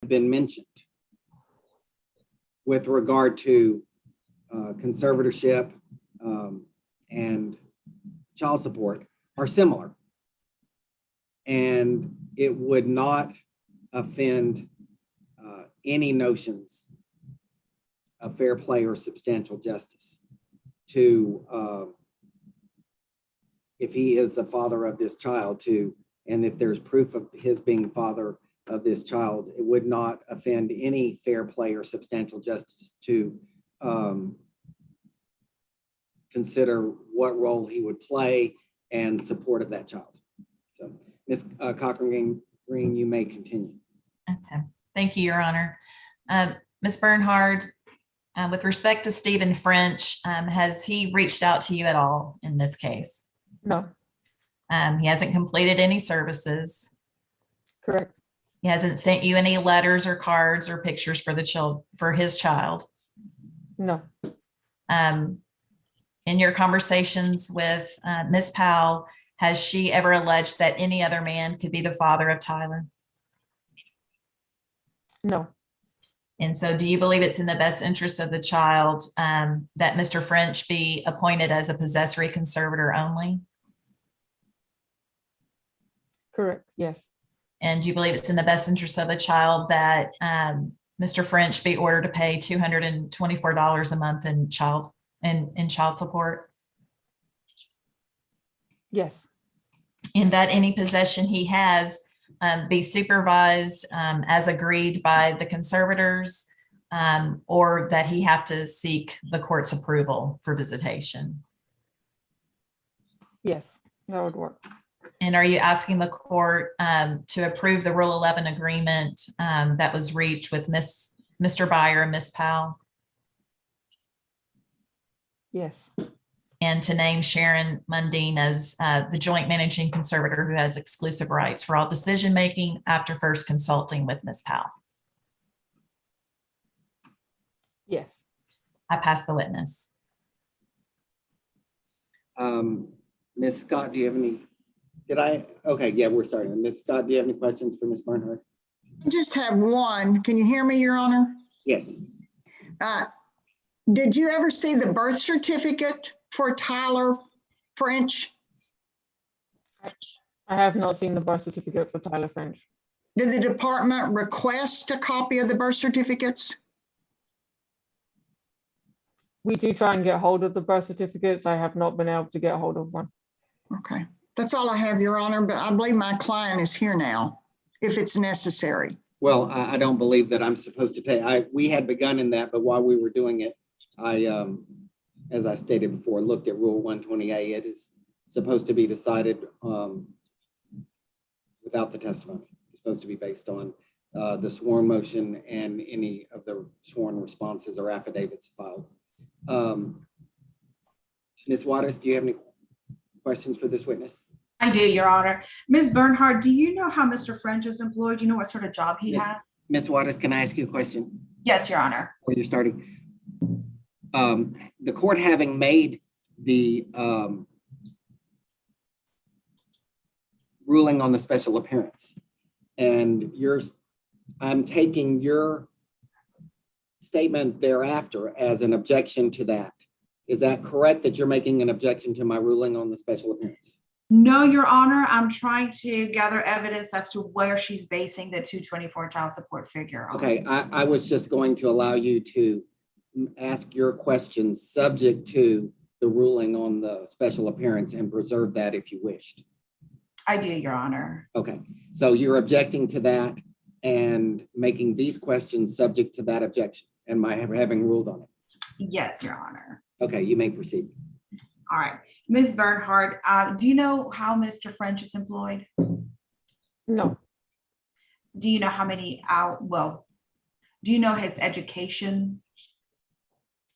been mentioned with regard to conservatorship and child support are similar, and it would not offend any notions of fair play or substantial justice to, if he is the father of this child, to, and if there's proof of his being father of this child, it would not offend any fair play or substantial justice to consider what role he would play and support of that child. So, Ms. Cochran Green, you may continue. Okay, thank you, Your Honor. Ms. Bernhard, with respect to Stephen French, has he reached out to you at all in this case? No. He hasn't completed any services. Correct. He hasn't sent you any letters or cards or pictures for his child. No. In your conversations with Ms. Powell, has she ever alleged that any other man could be the father of Tyler? No. And so do you believe it's in the best interest of the child that Mr. French be appointed as a possessory conservator only? Correct. Yes. And do you believe it's in the best interest of the child that Mr. French be ordered to pay $224 a month in child support? Yes. And that any possession he has be supervised as agreed by the conservators, or that he have to seek the court's approval for visitation? Yes, that would work. And are you asking the court to approve the Rule 11 agreement that was reached with Mr. Beier and Ms. Powell? Yes. And to name Sharon Mundine as the joint managing conservator who has exclusive rights for all decision-making after first consulting with Ms. Powell? Yes. I pass the witness. Ms. Scott, do you have any? Okay, yeah, we're starting. Ms. Scott, do you have any questions for Ms. Barnhart? I just have one. Can you hear me, Your Honor? Yes. Did you ever see the birth certificate for Tyler French? I have not seen the birth certificate for Tyler French. Did the department request a copy of the birth certificates? We do try and get hold of the birth certificates. I have not been able to get hold of one. Okay, that's all I have, Your Honor, but I believe my client is here now, if it's necessary. Well, I don't believe that I'm supposed to take, we had begun in that, but while we were doing it, I, as I stated before, looked at Rule 120A. It is supposed to be decided without the testimony. It's supposed to be based on the sworn motion and any of the sworn responses or affidavits filed. Ms. Waters, do you have any questions for this witness? I do, Your Honor. Ms. Bernhard, do you know how Mr. French is employed? Do you know what sort of job he has? Ms. Waters, can I ask you a question? Yes, Your Honor. Before you're starting. The court having made the ruling on the special appearance, and I'm taking your statement thereafter as an objection to that. Is that correct, that you're making an objection to my ruling on the special appearance? No, Your Honor. I'm trying to gather evidence as to where she's basing the 224 child support figure on. Okay, I was just going to allow you to ask your questions subject to the ruling on the special appearance and preserve that if you wished. I do, Your Honor. Okay, so you're objecting to that and making these questions subject to that objection and my having ruled on it. Yes, Your Honor. Okay, you may proceed. All right. Ms. Bernhard, do you know how Mr. French is employed? No. Do you know how many do you know his education?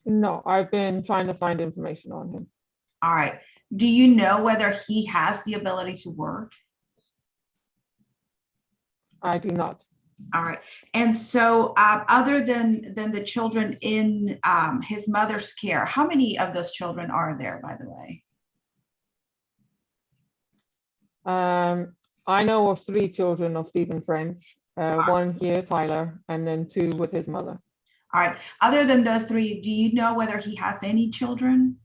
No, I've been trying to find information on him. All right. Do you know whether he has the ability to work? I do not. All right. And so other than the children in his mother's care, how many of those children are there, by the way? I know of 3 children of Stephen French. one here, Tyler, and then 2 with his mother. All right. Other than those 3, do you know whether he has any children?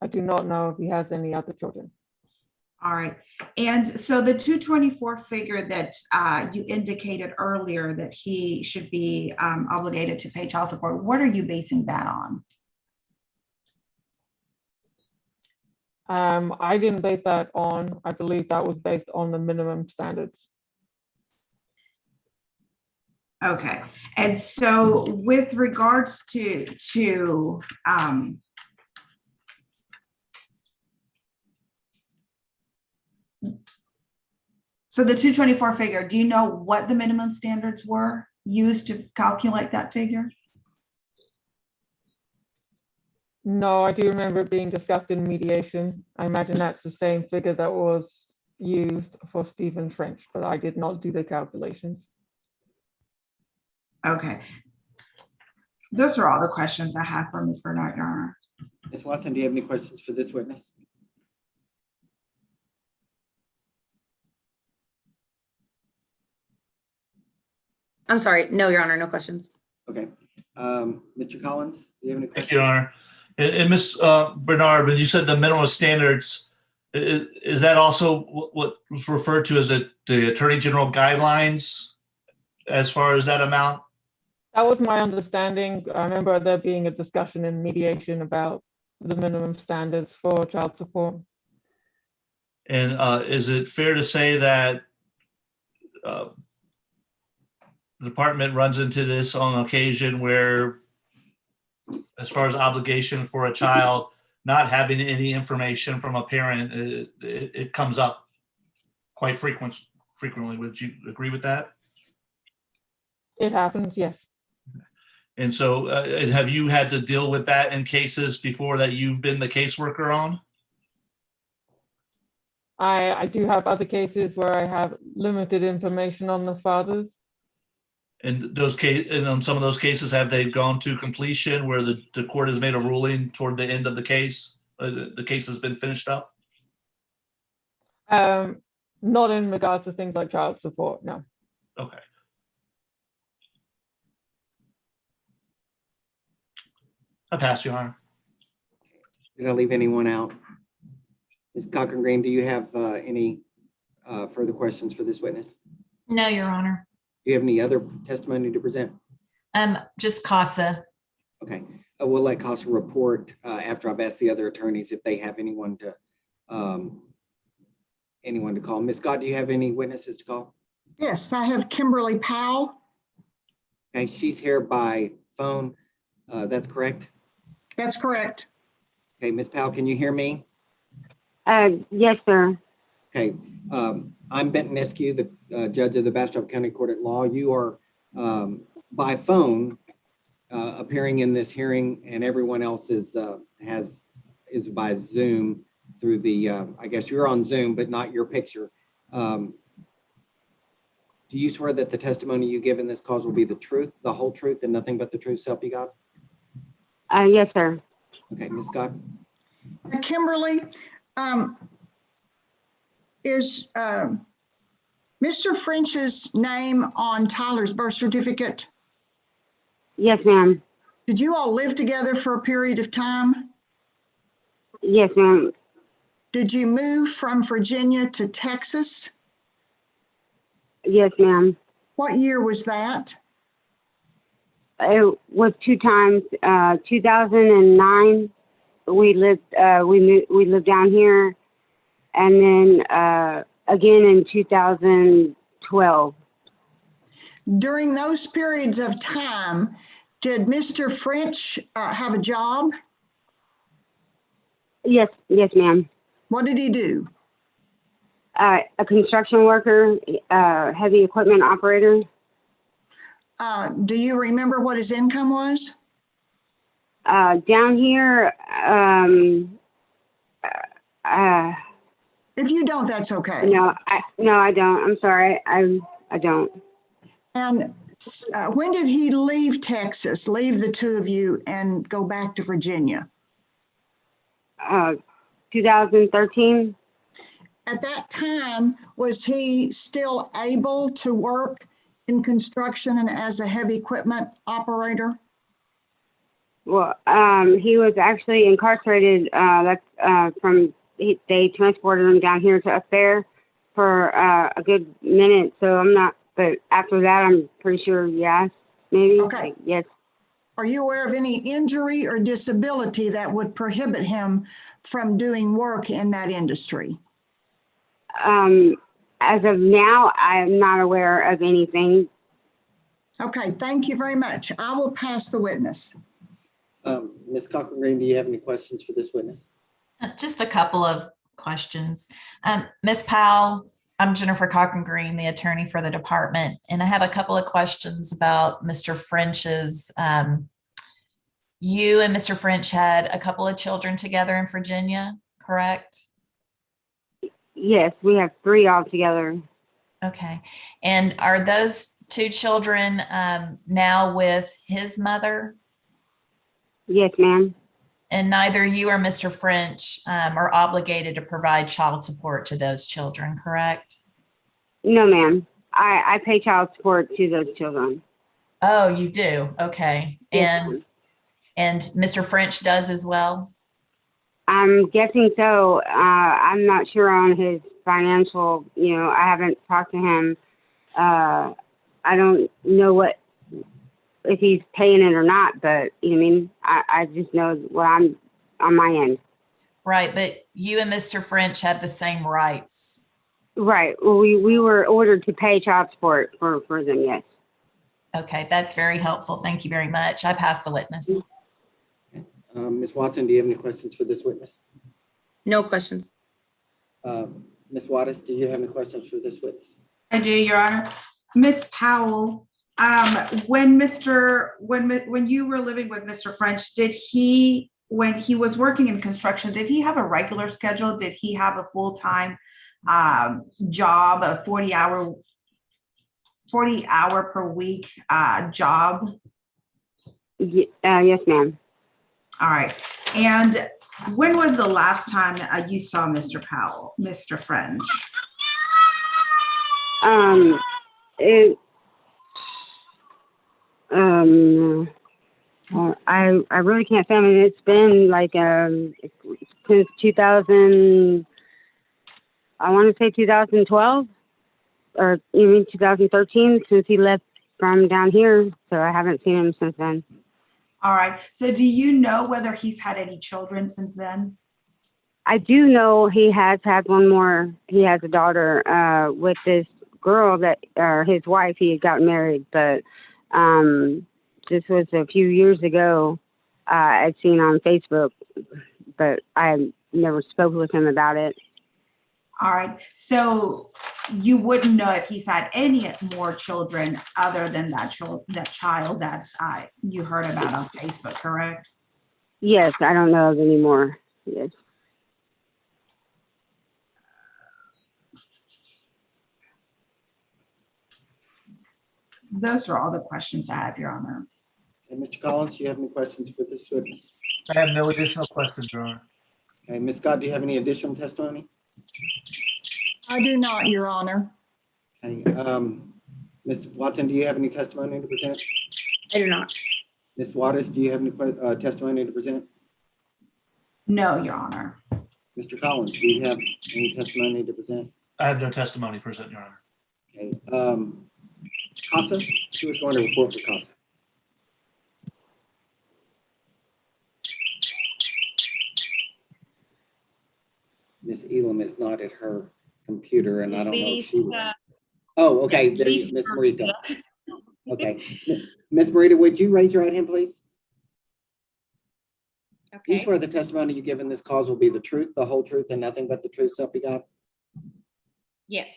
I do not know if he has any other children. All right. And so the 224 figure that you indicated earlier that he should be obligated to pay child support, what are you basing that on? I didn't base that on, I believe that was based on the minimum standards. Okay. And so with regards to so the 224 figure, do you know what the minimum standards were used to calculate that figure? No, I do remember it being discussed in mediation. I imagine that's the same figure that was used for Stephen French, but I did not do the calculations. Okay. Those are all the questions I have for Ms. Bernard, Your Honor. Ms. Watson, do you have any questions for this witness? I'm sorry. No, Your Honor, no questions. Okay. Mr. Collins, do you have any questions? Thank you, Your Honor. And Ms. Bernard, when you said the minimum standards, is that also what was referred to as the Attorney General guidelines as far as that amount? That was my understanding. I remember there being a discussion in mediation about the minimum standards for child support. And is it fair to say that the department runs into this on occasion where, as far as obligation for a child not having any information from a parent, it comes up quite frequently? Would you agree with that? It happens, yes. And so have you had to deal with that in cases before that you've been the caseworker on? I do have other cases where I have limited information on the fathers. And on some of those cases, have they gone to completion where the court has made a ruling toward the end of the case? The case has been finished up? Not in regards to things like child support, no. Okay. I pass, Your Honor. Did I leave anyone out? Ms. Cochran-Green, do you have any further questions for this witness? No, Your Honor. Do you have any other testimony to present? Just CASA. Okay, we'll let CASA report after I've asked the other attorneys if they have anyone to call. Ms. Scott, do you have any witnesses to call? Yes, I have Kimberly Powell. Okay, she's here by phone. That's correct? That's correct. Okay, Ms. Powell, can you hear me? Yes, sir. Okay, I'm Benton Eskew, the judge of the Bastrop County Court at Law. You are by phone appearing in this hearing, and everyone else is by Zoom through the. I guess you're on Zoom, but not your picture. Do you swear that the testimony you give in this cause will be the truth, the whole truth, and nothing but the truth, so help you God? Yes, sir. Okay, Ms. Scott. Kimberly, is Mr. French's name on Tyler's birth certificate? Yes, ma'am. Did you all live together for a period of time? Yes, ma'am. Did you move from Virginia to Texas? Yes, ma'am. What year was that? It was 2 times. 2009, we lived down here, and then again in 2012. During those periods of time, did Mr. French have a job? Yes, ma'am. What did he do? A construction worker, heavy equipment operator. Do you remember what his income was? Down here, If you don't, that's okay. no, I don't. I'm sorry, I don't. And when did he leave Texas, leave the two of you and go back to Virginia? 2013. at that time, was he still able to work in construction and as a heavy equipment operator? Well, he was actually incarcerated. They transported him down here to up there for a good minute. So I'm not, but after that, I'm pretty sure, yes, maybe. Okay. Yes. Are you aware of any injury or disability that would prohibit him from doing work in that industry? As of now, I'm not aware of anything. Okay, thank you very much. I will pass the witness. Ms. Cochran Green, do you have any questions for this witness? Just a couple of questions. Ms. Powell, I'm Jennifer Cochran Green, the attorney for the department, and I have a couple of questions about Mr. French's. You and Mr. French had a couple of children together in Virginia, correct? Yes, we have 3 altogether. Okay. And are those 2 children now with his mother? Yes, ma'am. And neither you or Mr. French are obligated to provide child support to those children, correct? No, ma'am. I pay child support to those children. Oh, you do? Okay. Yes, And Mr. French does as well? I'm guessing so. I'm not sure on his financial, I haven't talked to him. I don't know if he's paying it or not, but I just know what I'm on my end. Right, but you and Mr. French have the same rights. Right. Well, we were ordered to pay child support for them, yes. Okay, that's very helpful. Thank you very much. I pass the witness. Ms. Watson, do you have any questions for this witness? No questions. Ms. Wattis, do you have any questions for this witness? I do, Your Honor. Ms. Powell, when you were living with Mr. French, when he was working in construction, did he have a regular schedule? Did he have a full-time job, a 40-hour per week job? Yes, ma'am. All right. And when was the last time you saw Mr. French? I really can't say. I mean, it's been like since 2000. I want to say 2012, or even 2013, since he left from down here. So I haven't seen him since then. All right. So do you know whether he's had any children since then? I do know he has had one more. He has a daughter with this girl that, his wife, he had gotten married, but this was a few years ago. I'd seen on Facebook, but I never spoke with him about it. All right. So you wouldn't know if he's had any more children other than that child that you heard about on Facebook, correct? Yes, I don't know of any more. Yes. Those are all the questions I have, Your Honor. Okay, Mr. Collins, do you have any questions for this witness? I have no additional questions, Your Honor. Okay, Ms. Scott, do you have any additional testimony? I do not, Your Honor. Okay, Ms. Watson, do you have any testimony to present? I do not. Ms. Wattis, do you have any testimony to present? No, Your Honor. Mr. Collins, do you have any testimony to present? I have no testimony present, Your Honor. Okay, CASA, who is going to report for CASA? Ms. Elam is not at her computer, and I don't know if she will. Oh, okay, there's Ms. Marita. Okay, Ms. Marita, would you raise your right hand, please? Do you swear the testimony you give in this cause will be the truth, the whole truth, and nothing but the truth, so help you God? Yes.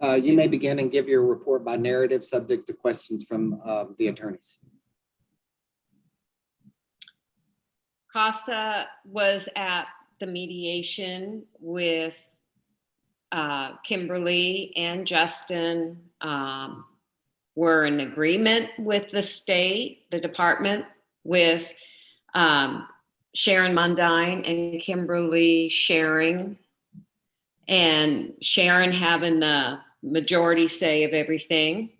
You may begin and give your report by narrative, subject to questions from the attorneys. CASA was at the mediation with Kimberly and Justin. We're in agreement with the state, the department, with Sharon Mundine and Kimberly sharing. and Sharon having the majority say of everything.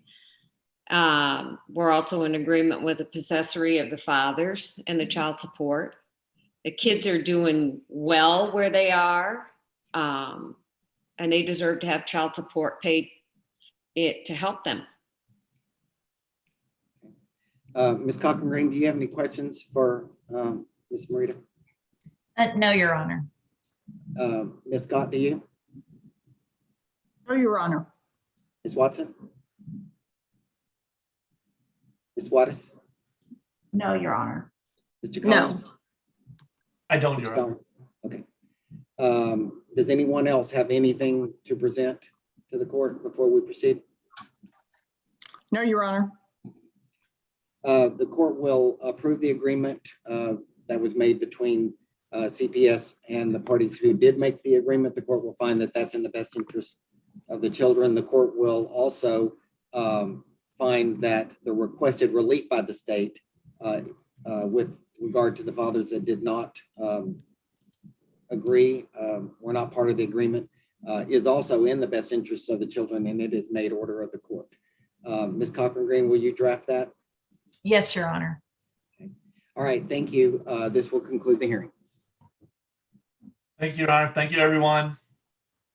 We're also in agreement with the possessory of the fathers and the child support. The kids are doing well where they are, and they deserve to have child support paid to help them. Ms. Cochran Green, do you have any questions for Ms. Marita? No, Your Honor. Ms. Scott, do you? No, Your Honor. Ms. Watson? Ms. Wattis? No, Your Honor. Mr. No. Collins? I don't, Mr. Your Honor. Collins? Okay. Does anyone else have anything to present to the court before we proceed? No, Your Honor. The court will approve the agreement that was made between CPS and the parties who did make the agreement. The court will find that that's in the best interest of the children. The court will also find that the requested relief by the state with regard to the fathers that did not agree, were not part of the agreement, is also in the best interest of the children, and it is made order of the court. Ms. Cochran Green, will you draft that? Yes, Your Honor. Okay. All right, thank you. This will conclude the hearing. Thank you, Your Honor. Thank you, everyone.